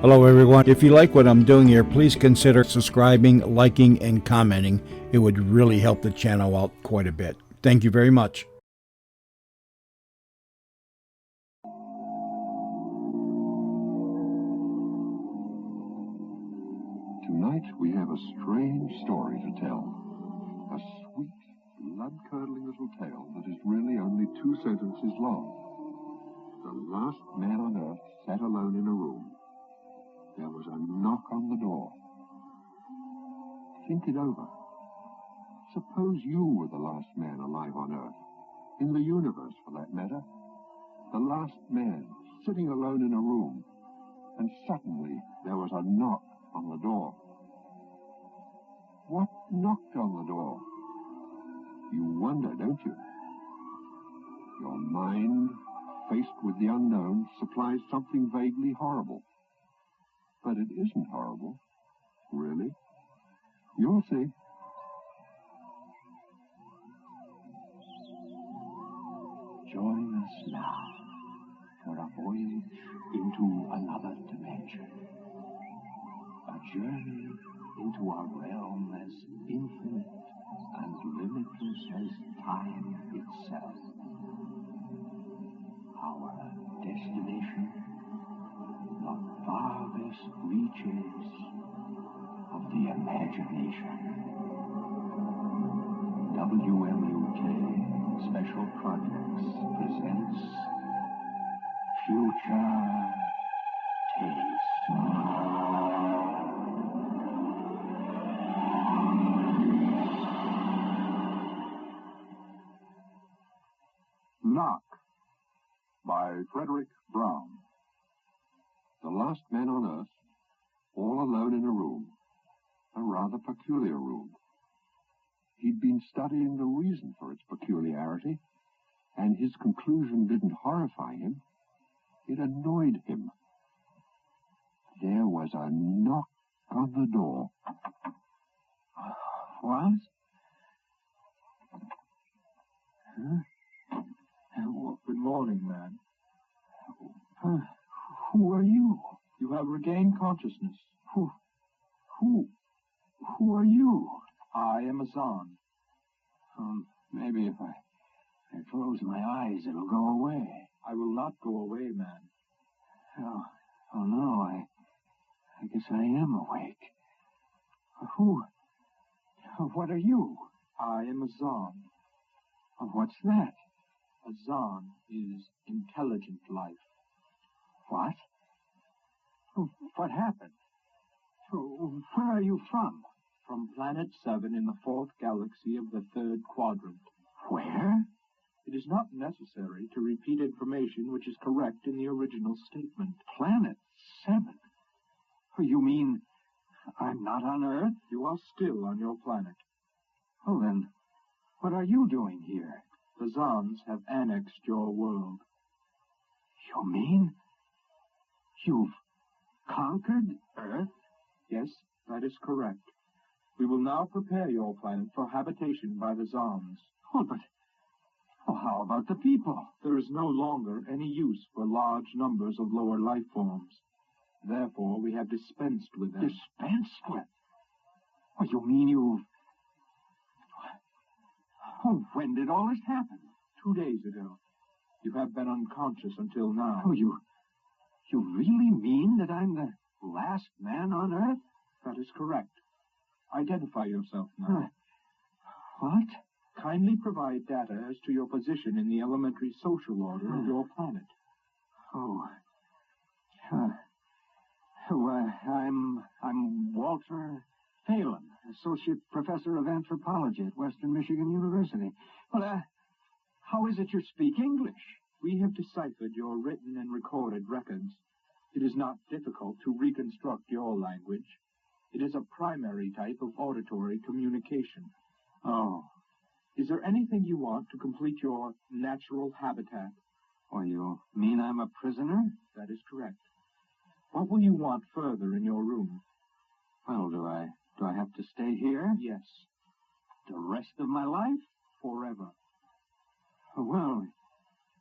Hello, everyone. If you like what I'm doing here, please consider subscribing, liking, and commenting. It would really help the channel out quite a bit. Thank you very much. Tonight we have a strange story to tell. A sweet, blood-curdling little tale that is really only 2 sentences long. The last man on earth sat alone in a room. There was a knock on the door. Think it over. Suppose you were the last man alive on earth, in the universe for that matter. The last man sitting alone in a room, and suddenly there was a knock on the door. What knocked on the door? You wonder, don't you? Your mind, faced with the unknown, supplies something vaguely horrible. But it isn't horrible, really. You'll see. Join us now for a voyage into another dimension. A journey into a realm as infinite and limitless as time itself. Our destination, the farthest reaches of the imagination. WMUK Special Projects presents Future Taste. Knock by Frederick Brown. The last man on earth, all alone in a room, a rather peculiar room. He'd been studying the reason for its peculiarity, and his conclusion didn't horrify him. It annoyed him. There was a knock on the door. What? Huh? Well, good morning, man. Who are you? You have regained consciousness. Who are you? I am a Zon. Maybe if I close my eyes, it'll go away. I will not go away, man. Oh no, I guess I am awake. What are you? I am a Zon. What's that? A Zon is intelligent life. What? What happened? Where are you from? From Planet 7 in the 4th galaxy of the 3rd quadrant. Where? It is not necessary to repeat information which is correct in the original statement. Planet 7? You mean I'm not on Earth? You are still on your planet. Oh, then, what are you doing here? The Zons have annexed your world. You mean you've conquered Earth? Yes, that is correct. We will now prepare your planet for habitation by the Zons. But how about the people? There is no longer any use for large numbers of lower life forms. Therefore, we have dispensed with them. Dispensed with? You mean you've... when did all this happen? 2 days ago. You have been unconscious until now. You really mean that I'm the last man on Earth? That is correct. Identify yourself now. What? Kindly provide data as to your position in the elementary social order of your planet. I'm Walter Phelan, Associate Professor of Anthropology at Western Michigan University. Well, how is it you speak English? We have deciphered your written and recorded records. It is not difficult to reconstruct your language. It is a primary type of auditory communication. Oh. Is there anything you want to complete your natural habitat? You mean I'm a prisoner? That is correct. What will you want further in your room? Well, do I have to stay here? Yes. The rest of my life? Forever. Well,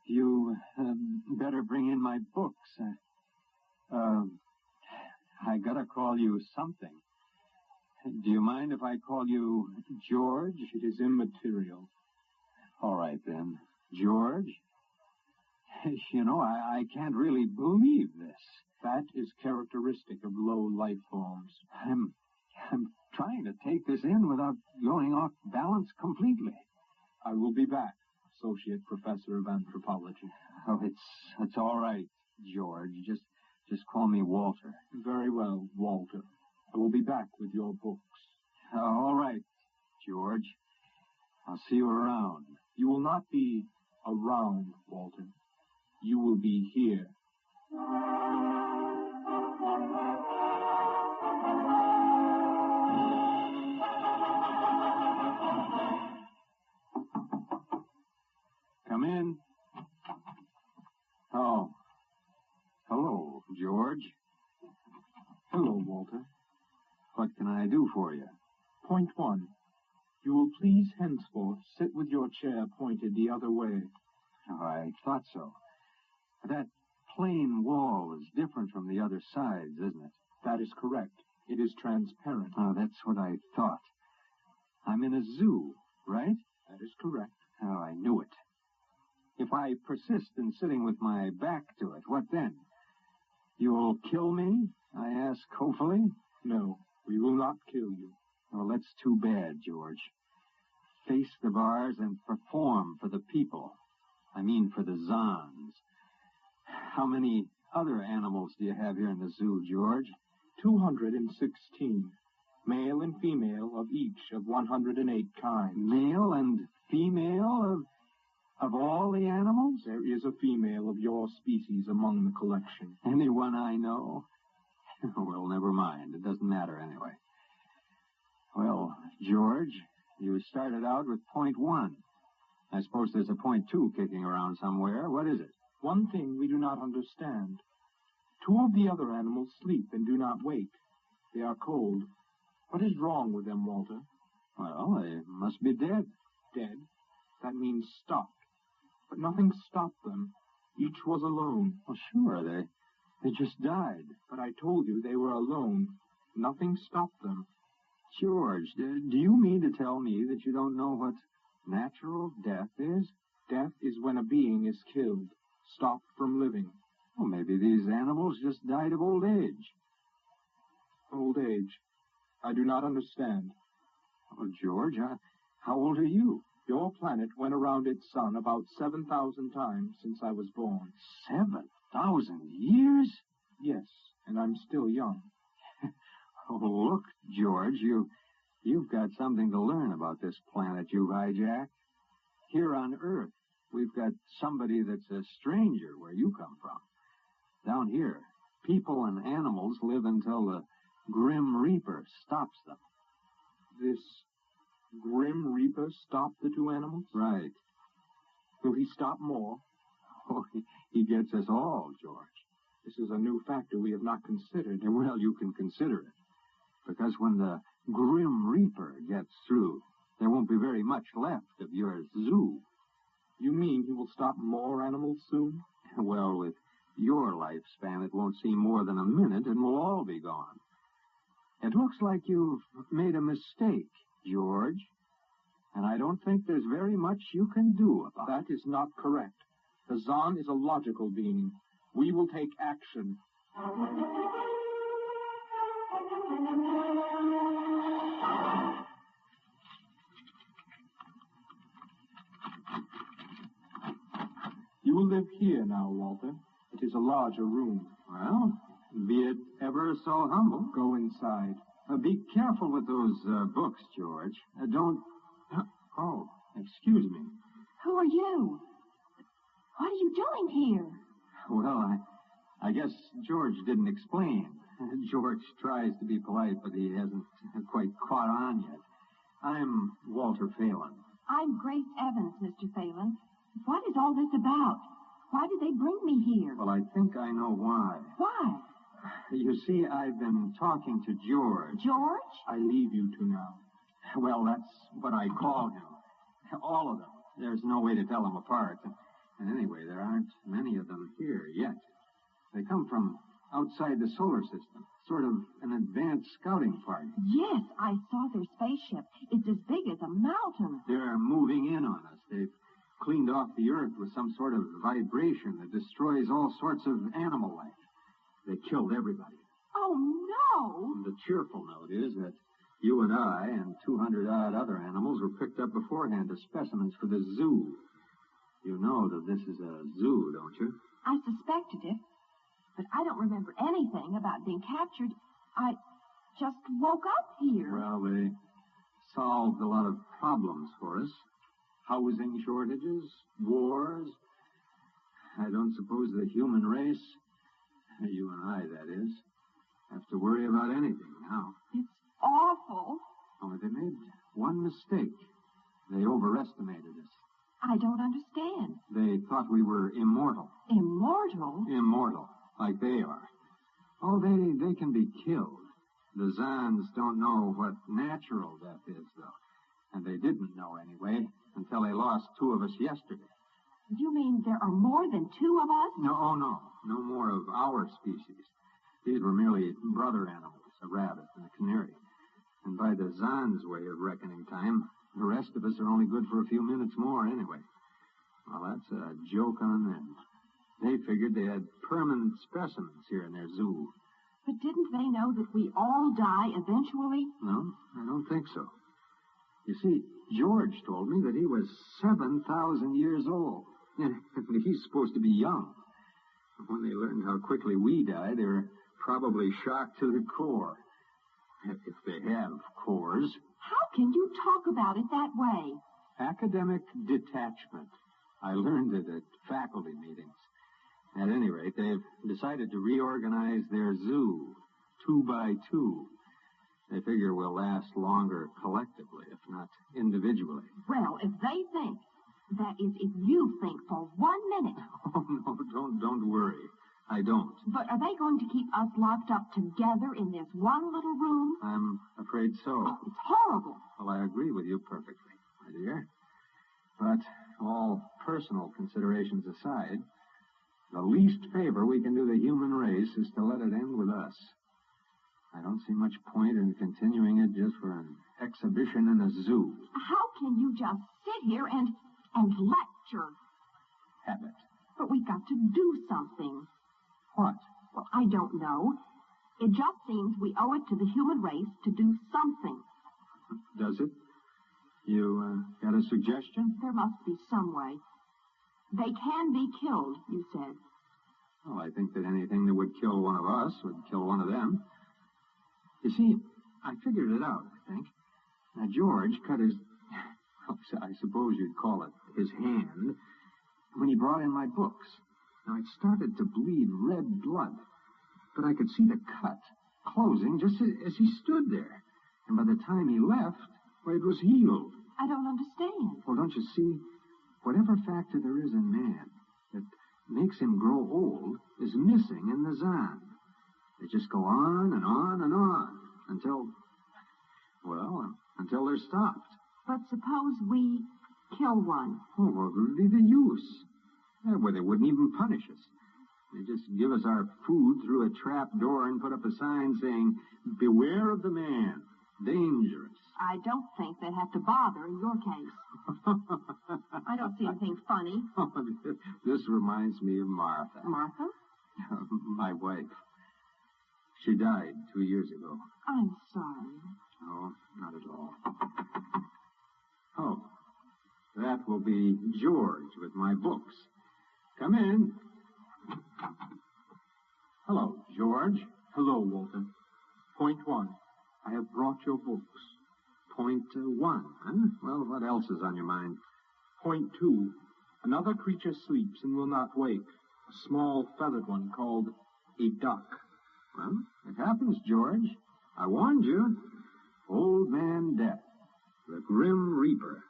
you better bring in my books. I gotta call you something. Do you mind if I call you George? It is immaterial. All right, then. George? You know, I can't really believe this. That is characteristic of low life forms. I'm trying to take this in without going off balance completely. I will be back, Associate Professor of Anthropology. Oh, it's all right, George. Just call me Walter. Very well, Walter. I will be back with your books. All right, George. I'll see you around. You will not be around, Walter. You will be here. Come in. Oh. Hello, George. Hello, Walter. What can I do for you? Point 1. You will please henceforth sit with your chair pointed the other way. Oh, I thought so. That plain wall is different from the other sides, isn't it? That is correct. It is transparent. Oh, that's what I thought. I'm in a zoo, right? That is correct. Oh, I knew it. If I persist in sitting with my back to it, what then? You'll kill me? I ask hopefully. No, we will not kill you. Well, that's too bad, George. Face the bars and perform for the people. I mean for the Zons. How many other animals do you have here in the zoo, George? 216. Male and female of each of 108 kinds. Male and female of all the animals? There is a female of your species among the collection. Anyone I know? Well, never mind. It doesn't matter anyway. Well, George, you started out with point 1. I suppose there's a point 2 kicking around somewhere. What is it? One thing we do not understand. 2 of the other animals sleep and do not wake. They are cold. What is wrong with them, Walter? Well, they must be dead. Dead? That means stopped. But nothing stopped them. Each was alone. Well, sure, they just died. But I told you they were alone. Nothing stopped them. George, do you mean to tell me that you don't know what natural death is? Death is when a being is killed, stopped from living. Well, maybe these animals just died of old age. Old age. I do not understand. Oh, George, how old are you? Your planet went around its sun about 7,000 times since I was born. 7,000 years? Yes, and I'm still young. Oh, look, George, you've got something to learn about this planet you've hijacked. Here on Earth, we've got somebody that's a stranger where you come from. Down here, people and animals live until the Grim Reaper stops them. This Grim Reaper stopped the 2 animals? Right. Will he stop more? Oh, he gets us all, George. This is a new factor we have not considered. Well, you can consider it. Because when the Grim Reaper gets through, there won't be very much left of your zoo. You mean he will stop more animals soon? Well, with your lifespan, it won't seem more than a minute and we'll all be gone. It looks like you've made a mistake, George. And I don't think there's very much you can do about it. That is not correct. The Zon is a logical being. We will take action. You will live here now, Walter. It is a larger room. Well, be it ever so humble. Go inside. Be careful with those books, George. Don't... Oh, excuse me. Who are you? What are you doing here? Well, I guess George didn't explain. George tries to be polite, but he hasn't quite caught on yet. I'm Walter Phelan. I'm Grace Evans, Mr. Phelan. What is all this about? Why did they bring me here? Well, I think I know why. Why? You see, I've been talking to George. George? I leave you two now. Well, that's what I call him. All of them. There's no way to tell them apart. And anyway, there aren't many of them here yet. They come from outside the solar system, sort of an advanced scouting party. Yes, I saw their spaceship. It's as big as a mountain. They're moving in on us. They've cleaned off the Earth with some sort of vibration that destroys all sorts of animal life. They killed everybody. Oh, no! And the cheerful note is that you and I and 200-odd other animals were picked up beforehand as specimens for the zoo. You know that this is a zoo, don't you? I suspected it, but I don't remember anything about being captured. I just woke up here. Well, they solved a lot of problems for us. Housing shortages, wars. I don't suppose the human race, you and I, that is, have to worry about anything now. It's awful. Only they made one mistake. They overestimated us. I don't understand. They thought we were immortal. Immortal? Immortal, like they are. Oh, they can be killed. The Zans don't know what natural death is, though. And they didn't know anyway until they lost 2 of us yesterday. You mean there are more than 2 of us? No more of our species. These were merely brother animals, a rabbit and a canary. And by the Zan's way of reckoning time, the rest of us are only good for a few minutes more anyway. Well, that's a joke on them. They figured they had permanent specimens here in their zoo. But didn't they know that we all die eventually? No, I don't think so. You see, George told me that he was 7,000 years old. And he's supposed to be young. When they learned how quickly we die, they were probably shocked to the core. If they have cores. How can you talk about it that way? Academic detachment. I learned it at faculty meetings. At any rate, they've decided to reorganize their zoo, 2 by 2. They figure we'll last longer collectively, if not individually. Well, if they think, that is, if you think for 1 minute. Oh, no, don't worry. I don't. But are they going to keep us locked up together in this one little room? I'm afraid so. Oh, it's horrible. Well, I agree with you perfectly, my dear. But all personal considerations aside, the least favor we can do the human race is to let it end with us. I don't see much point in continuing it just for an exhibition in a zoo. How can you just sit here and lecture? Habit. But we've got to do something. What? Well, I don't know. It just seems we owe it to the human race to do something. Does it? You got a suggestion? There must be some way. They can be killed, you said. Well, I think that anything that would kill one of us would kill one of them. You see, I figured it out, I think. Now, George cut his, I suppose you'd call it his hand, when he brought in my books. Now, it started to bleed red blood, but I could see the cut closing just as he stood there. And by the time he left, well, it was healed. I don't understand. Well, don't you see? Whatever factor there is in man that makes him grow old is missing in the Zan. They just go on and on and on until they're stopped. But suppose we kill one. Oh, what would be the use? Well, they wouldn't even punish us. They just give us our food through a trap door and put up a sign saying, "Beware of the man. Dangerous." I don't think they'd have to bother in your case. I don't see anything funny. This reminds me of Martha. Martha? My wife. She died 2 years ago. I'm sorry. No, not at all. Oh, that will be George with my books. Come in. Hello, George. Hello, Walter. Point 1. I have brought your books. Point 1, huh? Well, what else is on your mind? Point 2. Another creature sleeps and will not wake. A small feathered one called a duck. Well, it happens, George. I warned you. Old Man Death, the Grim Reaper.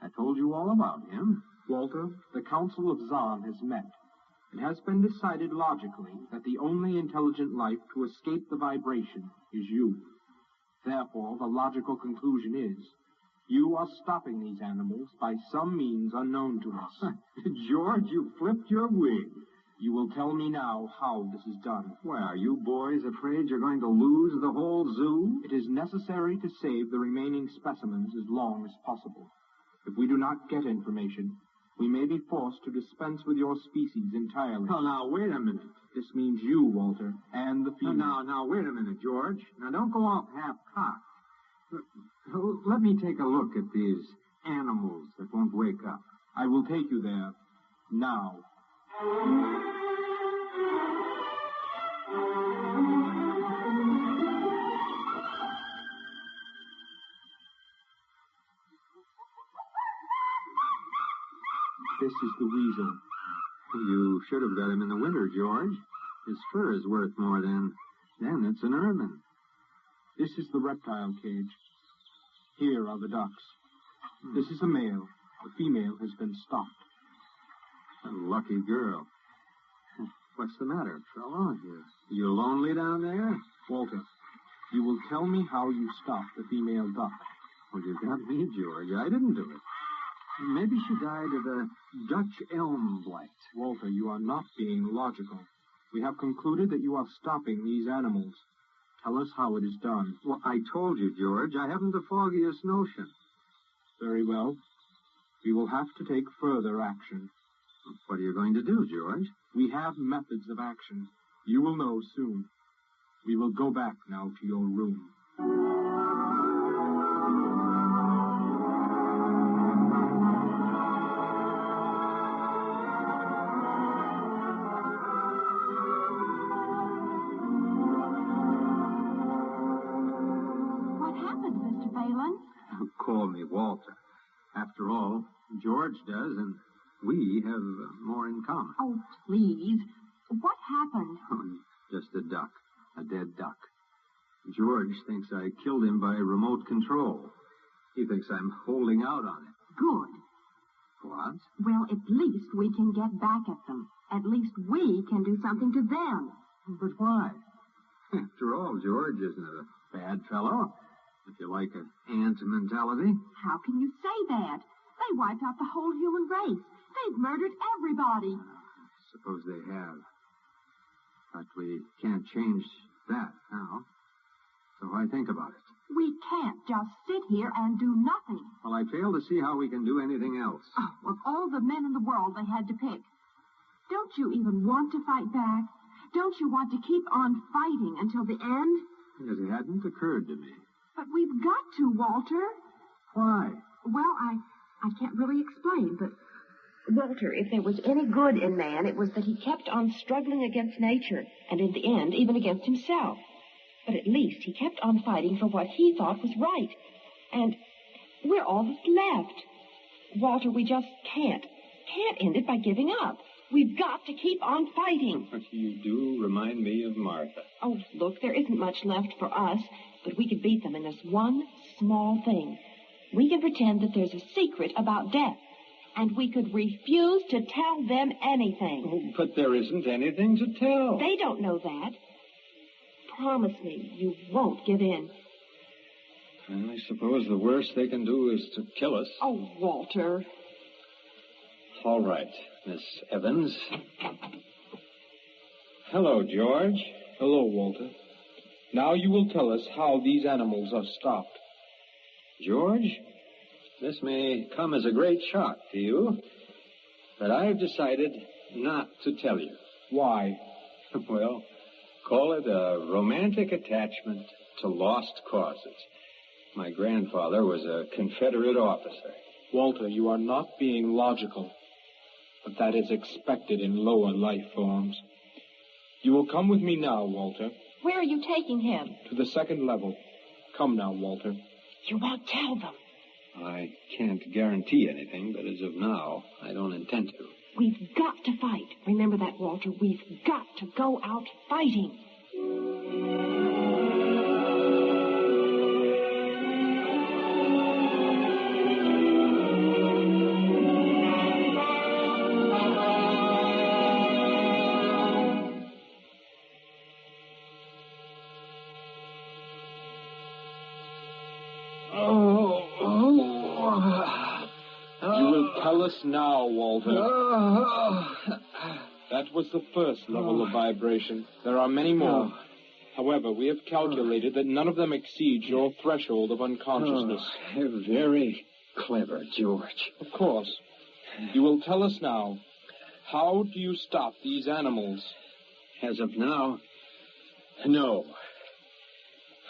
I told you all about him. Walter, the Council of Zan has met. It has been decided logically that the only intelligent life to escape the vibration is you. Therefore, the logical conclusion is, you are stopping these animals by some means unknown to us. George, you flipped your wig. You will tell me now how this is done. Well, are you boys afraid you're going to lose the whole zoo? It is necessary to save the remaining specimens as long as possible. If we do not get information, we may be forced to dispense with your species entirely. Oh, now, wait a minute. This means you, Walter, and the female. Now, wait a minute, George. Now, don't go off half-cocked. Let me take a look at these animals that won't wake up. I will take you there, now. This is the weasel. You should have got him in the winter, George. His fur is worth more than it's an ermine. This is the reptile cage. Here are the ducks. This is the male. The female has been stopped. A lucky girl. What's the matter, fellow? You lonely down there? Walter, you will tell me how you stopped the female duck. Well, you got me, George. I didn't do it. Maybe she died of a Dutch elm blight. Walter, you are not being logical. We have concluded that you are stopping these animals. Tell us how it is done. Well, I told you, George, I haven't the foggiest notion. Very well. We will have to take further action. What are you going to do, George? We have methods of action. You will know soon. We will go back now to your room. What happened, Mr. Phelan? Call me Walter. After all, George does, and we have more in common. Oh, please. What happened? Oh, just a duck. A dead duck. George thinks I killed him by remote control. He thinks I'm holding out on him. Good. What? Well, at least we can get back at them. At least we can do something to them. But why? After all, George isn't a bad fellow, if you like an ant mentality. How can you say that? They wiped out the whole human race. They've murdered everybody. Suppose they have. But we can't change that now. So why think about it? We can't just sit here and do nothing. Well, I fail to see how we can do anything else. Oh, of all the men in the world they had to pick. Don't you even want to fight back? Don't you want to keep on fighting until the end? It hadn't occurred to me. But we've got to, Walter. Why? Well, I can't really explain, but... Walter, if there was any good in man, it was that he kept on struggling against nature, and in the end, even against himself. But at least he kept on fighting for what he thought was right. And we're all that's left. Walter, we just can't end it by giving up. We've got to keep on fighting. You do remind me of Martha. Oh, look, there isn't much left for us, but we could beat them in this one small thing. We can pretend that there's a secret about death, and we could refuse to tell them anything. Oh, but there isn't anything to tell. They don't know that. Promise me you won't give in. Well, I suppose the worst they can do is to kill us. Oh, Walter. All right, Miss Evans. Hello, George. Hello, Walter. Now you will tell us how these animals are stopped. George, this may come as a great shock to you, but I've decided not to tell you. Why? Well, call it a romantic attachment to lost causes. My grandfather was a Confederate officer. Walter, you are not being logical, but that is expected in lower life forms. You will come with me now, Walter. Where are you taking him? To the second level. Come now, Walter. You won't tell them. I can't guarantee anything, but as of now, I don't intend to. We've got to fight. Remember that, Walter. We've got to go out fighting. You will tell us now, Walter. That was the first level of vibration. There are many more. However, we have calculated that none of them exceeds your threshold of unconsciousness. Very clever, George. Of course. You will tell us now, how do you stop these animals? As of now, no.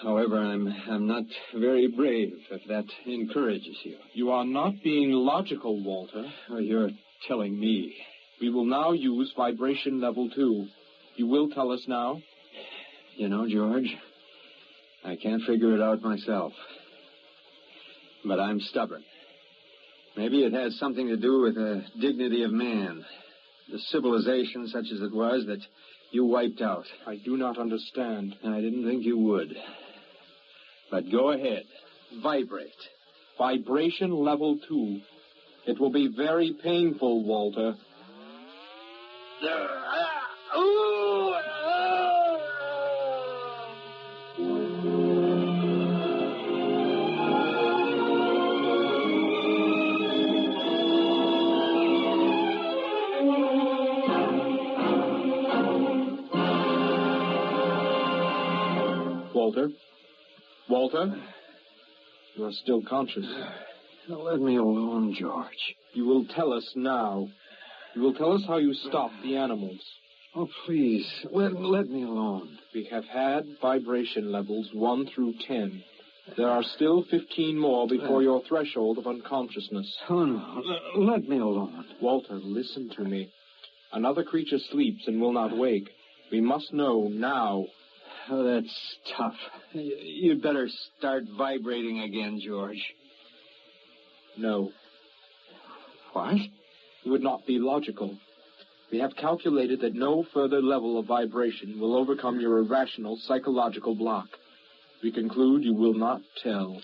However, I'm not very brave, if that encourages you. You are not being logical, Walter. Oh, you're telling me. We will now use vibration level 2. You will tell us now? You know, George, I can't figure it out myself. But I'm stubborn. Maybe it has something to do with the dignity of man. The civilization, such as it was, that you wiped out. I do not understand. I didn't think you would. But go ahead. Vibrate. Vibration level 2. It will be very painful, Walter. Walter? You are still conscious. Now let me alone, George. You will tell us now. You will tell us how you stopped the animals. Oh, please, let me alone. We have had vibration levels 1 through 10. There are still 15 more before your threshold of unconsciousness. Oh, no. Let me alone. Walter, listen to me. Another creature sleeps and will not wake. We must know now. Oh, that's tough. You'd better start vibrating again, George. No. What? It would not be logical. We have calculated that no further level of vibration will overcome your irrational psychological block. We conclude you will not tell.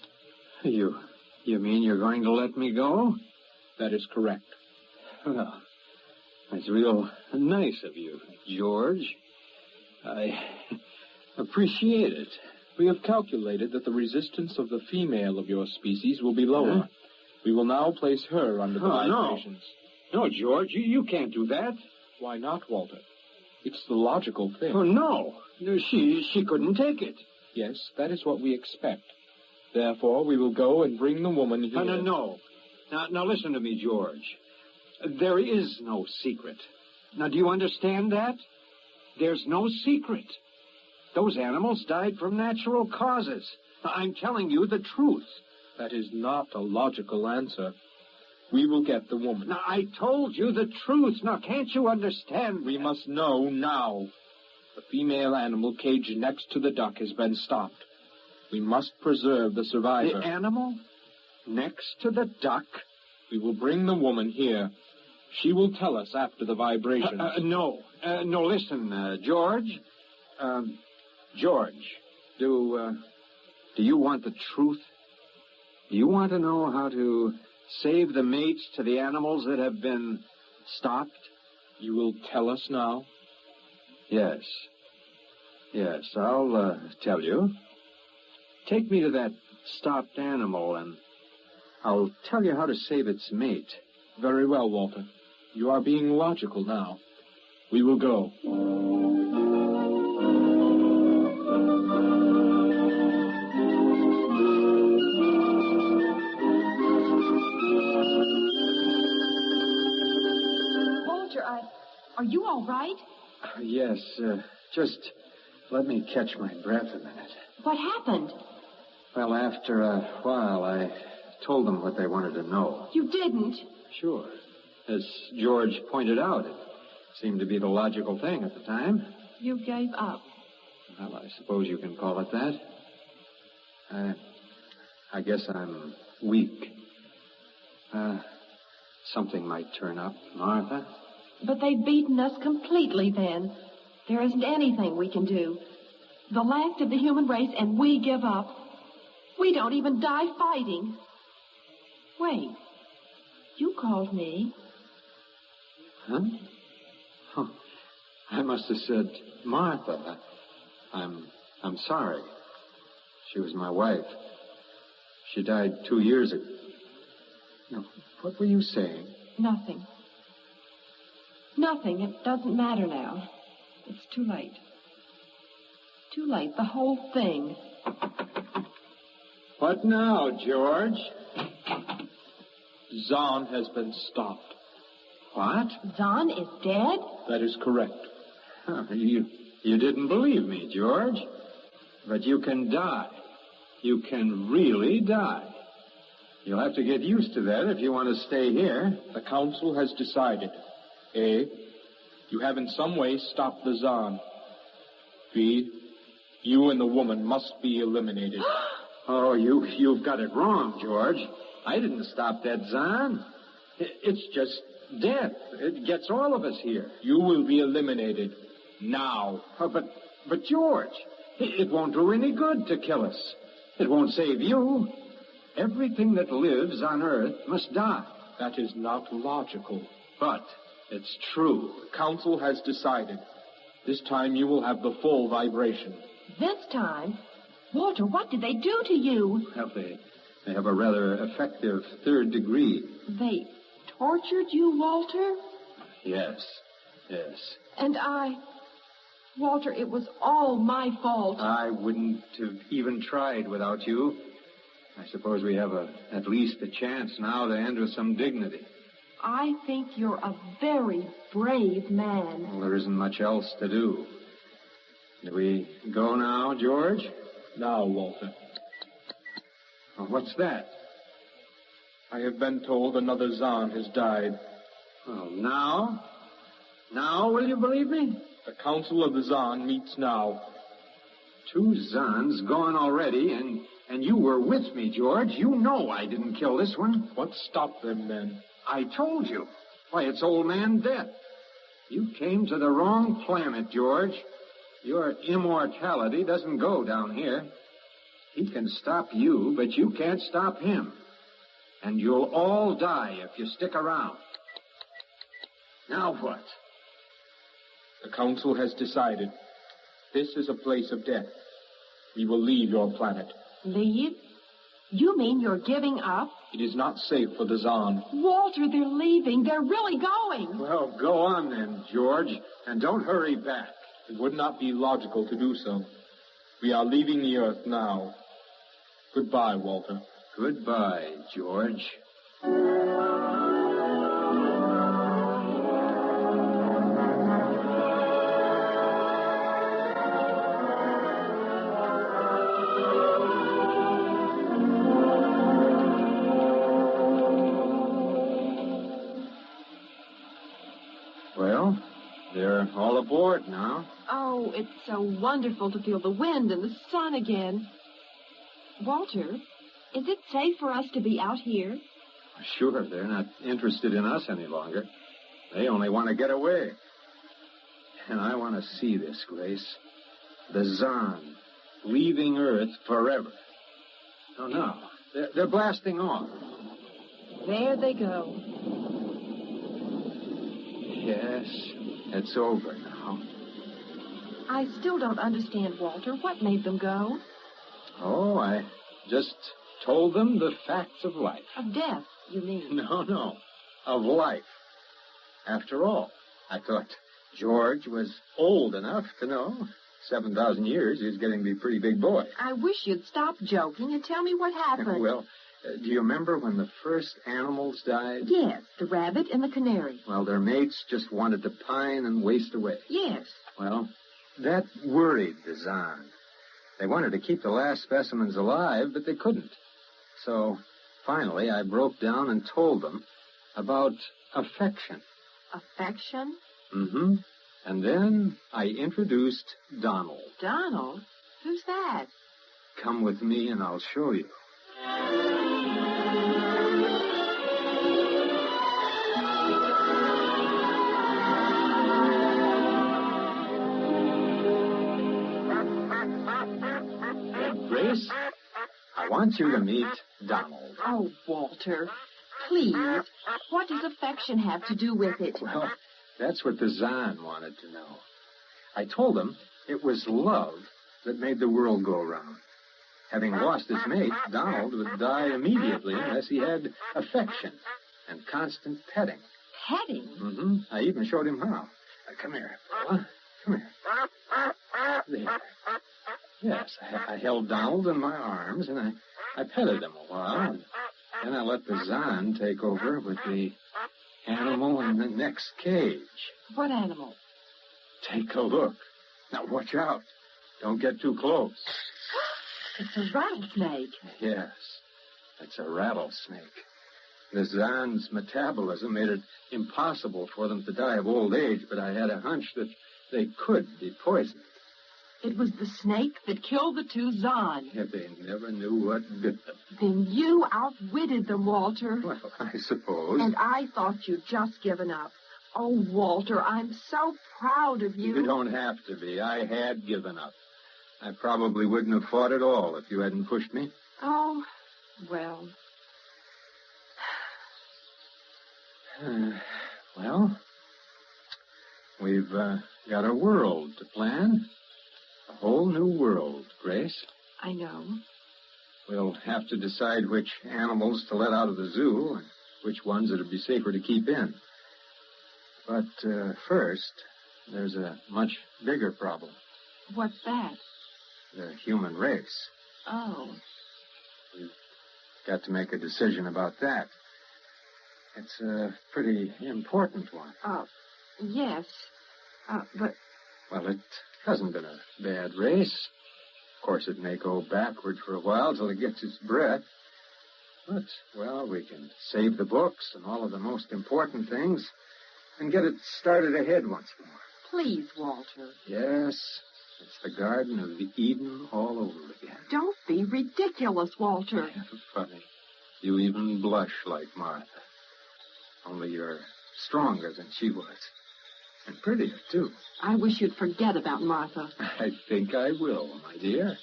You mean you're going to let me go? That is correct. Well, that's real nice of you, George. I appreciate it. We have calculated that the resistance of the female of your species will be lower. Huh? We will now place her under the vibrations. No, George, you can't do that. Why not, Walter? It's the logical thing. Oh, no. She couldn't take it. Yes, that is what we expect. Therefore, we will go and bring the woman here. No. Now listen to me, George. There is no secret. Now, do you understand that? There's no secret. Those animals died from natural causes. I'm telling you the truth. That is not a logical answer. We will get the woman. Now, I told you the truth. Now, can't you understand? We must know now. The female animal caged next to the duck has been stopped. We must preserve the survivor. The animal next to the duck? We will bring the woman here. She will tell us after the vibrations. No, listen, George. George, do you want the truth? Do you want to know how to save the mates to the animals that have been stopped? You will tell us now? Yes, I'll tell you. Take me to that stopped animal, and I'll tell you how to save its mate. Very well, Walter. You are being logical now. We will go. Walter, are you all right? Yes, just let me catch my breath a minute. What happened? Well, after a while, I told them what they wanted to know. You didn't. Sure. As George pointed out, it seemed to be the logical thing at the time. You gave up. Well, I suppose you can call it that. I guess I'm weak. Something might turn up, Martha. But they've beaten us completely then. There isn't anything we can do. The last of the human race, and we give up. We don't even die fighting. Wait. You called me. Huh? Oh, I must have said Martha. I'm sorry. She was my wife. She died 2 years ago. No, what were you saying? Nothing. Nothing. It doesn't matter now. It's too late. Too late. The whole thing. What now, George? Zahn has been stopped. What? Zahn is dead? That is correct. Huh, you didn't believe me, George. But you can die. You can really die. You'll have to get used to that if you want to stay here. The council has decided. A, you have in some way stopped the Zahn. B, you and the woman must be eliminated. Oh, you've got it wrong, George. I didn't stop that Zahn. It's just death. It gets all of us here. You will be eliminated now. Oh, but George, it won't do any good to kill us. It won't save you. Everything that lives on Earth must die. That is not logical. But it's true. The council has decided. This time you will have the full vibration. This time? Walter, what did they do to you? Well, they have a rather effective third degree. They tortured you, Walter? Yes. And Walter, it was all my fault. I wouldn't have even tried without you. I suppose we have at least a chance now to end with some dignity. I think you're a very brave man. Well, there isn't much else to do. Do we go now, George? Now, Walter. Well, what's that? I have been told another Zahn has died. Well, now? Now will you believe me? The council of the Zahn meets now. 2 Zahns gone already, and you were with me, George. You know I didn't kill this one. What stopped them, then? I told you. Why, it's old man Death. You came to the wrong planet, George. Your immortality doesn't go down here. He can stop you, but you can't stop him. And you'll all die if you stick around. Now what? The council has decided. This is a place of death. We will leave your planet. Leave? You mean you're giving up? It is not safe for the Zahn. Walter, they're leaving. They're really going. Well, go on then, George, and don't hurry back. It would not be logical to do so. We are leaving the Earth now. Goodbye, Walter. Goodbye, George. Well, they're all aboard now. Oh, it's so wonderful to feel the wind and the sun again. Walter, is it safe for us to be out here? Sure, they're not interested in us any longer. They only want to get away. And I want to see this, Grace. The Zahn, leaving Earth forever. Oh, no. They're blasting off. There they go. Yes, it's over now. I still don't understand, Walter. What made them go? Oh, I just told them the facts of life. Of death, you mean? No. Of life. After all, I thought George was old enough to know. 7,000 years, he's getting to be a pretty big boy. I wish you'd stop joking and tell me what happened. Well, do you remember when the first animals died? Yes, the rabbit and the canary. Well, their mates just wanted to pine and waste away. Yes. Well, that worried the Zahn. They wanted to keep the last specimens alive, but they couldn't. So, finally, I broke down and told them about affection. Affection? Mm-hmm. And then I introduced Donald. Donald? Who's that? Come with me and I'll show you. Grace, I want you to meet Donald. Oh, Walter, please. What does affection have to do with it? Well, that's what the Zahn wanted to know. I told him it was love that made the world go round. Having lost his mate, Donald would die immediately unless he had affection and constant petting. petting? Mm-hmm. I even showed him how. Come here, fella. Come here. There. Yes, I held Donald in my arms, and I petted him a while, and then I let the Zahn take over with the animal in the next cage. What animal? Take a look. Now, watch out. Don't get too close. It's a rattlesnake. Yes, it's a rattlesnake. The Zahn's metabolism made it impossible for them to die of old age, but I had a hunch that they could be poisoned. It was the snake that killed the two Zahn. Yeah, they never knew what bit them. Then you outwitted them, Walter. Well, I suppose. And I thought you'd just given up. Oh, Walter, I'm so proud of you. You don't have to be. I had given up. I probably wouldn't have fought at all if you hadn't pushed me. Oh, well. Well, we've got a world to plan. A whole new world, Grace. I know. We'll have to decide which animals to let out of the zoo and which ones it'd be safer to keep in. But first, there's a much bigger problem. What's that? The human race. Oh. We've got to make a decision about that. It's a pretty important one. Yes. But... Well, it hasn't been a bad race. Of course, it may go backward for a while till it gets its breath. But, well, we can save the books and all of the most important things and get it started ahead once more. Please, Walter. Yes, it's the Garden of Eden all over again. Don't be ridiculous, Walter. Funny. You even blush like Martha. Only you're stronger than she was. And prettier, too. I wish you'd forget about Martha. I think I will, my dear.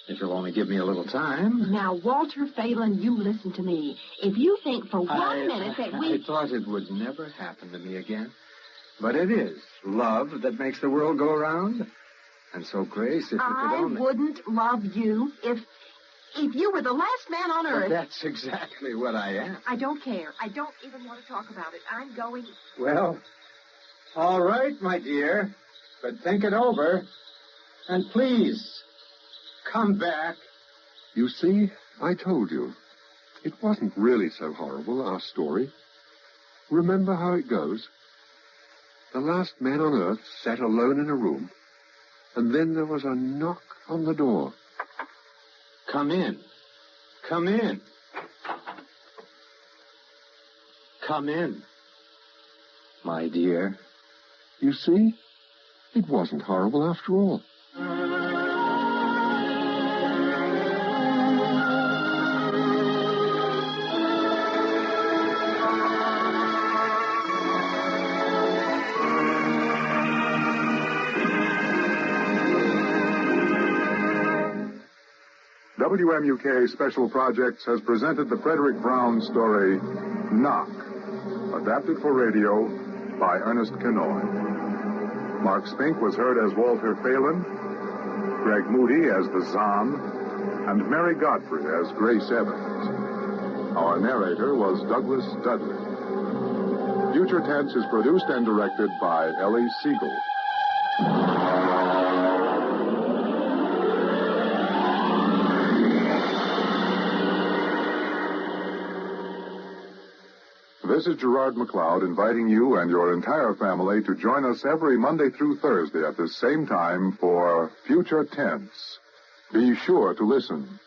If you'll only give me a little time. Now, Walter Phelan, you listen to me. If you think for 1 minute that we... I thought it would never happen to me again. But it is love that makes the world go round. And so, Grace, if you could only... I wouldn't love you if you were the last man on earth. But that's exactly what I am. I don't care. I don't even want to talk about it. I'm going... Well, all right, my dear. But think it over. And please, come back. You see, I told you. It wasn't really so horrible, our story. Remember how it goes? The last man on earth sat alone in a room, and then there was a knock on the door. Come in. Come in. Come in, my dear. You see, it wasn't horrible after all. WMUK Special Projects has presented the Frederick Brown story, Knock, adapted for radio by Ernest Kenoy. Mark Spink was heard as Walter Phelan, Greg Moody as the Zahn, and Mary Godfrey as Grace Evans. Our narrator was Douglas Dudley. Future Tense is produced and directed by Ellie Siegel. This is Gerard McLeod inviting you and your entire family to join us every Monday through Thursday at the same time for Future Tense. Be sure to listen.